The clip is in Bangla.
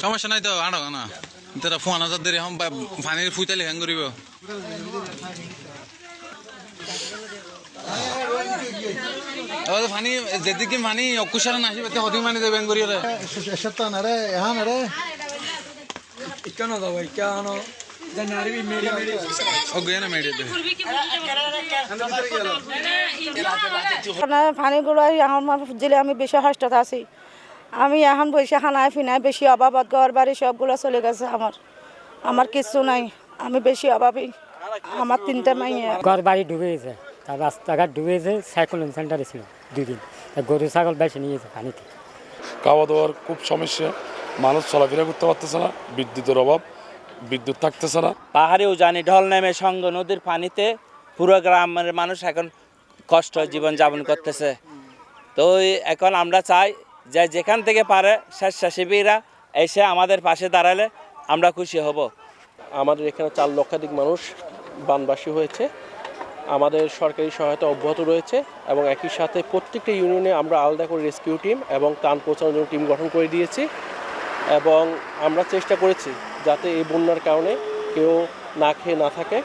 সমস্যা নাই তো আড়ো না তোরা 5000 দেরি হম পানির ফুইতালি হ্যাং করিব পানি যেদিকে পানি অকুশাল না আসবে অধিক পানি দেবেন করি পানিগুলো এখন জেলে আমি বেশি কষ্টত আছি আমি এখন বসে খানায় ফিনায় বেশি অভাবত ঘর বাড়ি সবগুলো চলে গেছে আমার কিছু নাই আমি বেশি অভাবী আমার 3টা মাইয়া ঘর বাড়ি ডুবে গেছে তার রাস্তাঘাট ডুবে গেছে সাইক্লোন সেন্টারে ছিল 2 দিন গরু ছাগল বেশি নিয়ে গেছে পানিতে খাওয়া দাওয়ার খুব সমস্যা মানুষ চলাফেরা করতে পারতেছে না বিদ্যুতের অভাব বিদ্যুৎ থাকতেছে না পাহাড়ে উজানি ঢল নেমে সঙ্গ নদীর পানিতে পুরো গ্রামের মানুষ এখন কষ্ট জীবনযাপন করতেছে তো এখন আমরা চাই যে যেখান থেকে পারে স্বেচ্ছাসেবীরা এসে আমাদের পাশে দাঁড়ালে আমরা খুশি হব। আমাদের এখানে 4 লক্ষাধিক মানুষ বানবাসী হয়েছে আমাদের সরকারি সহায়তা অব্যাহত রয়েছে এবং একই সাথে প্রত্যেকটা ইউনিয়নে আমরা আলাদা করে রেস্কিউ টিম এবং ত্রাণ পৌঁছানোর জন্য টিম গঠন করে দিয়েছি এবং আমরা চেষ্টা করেছি যাতে এই বন্যার কারণে কেউ না খেয়ে না থাকে।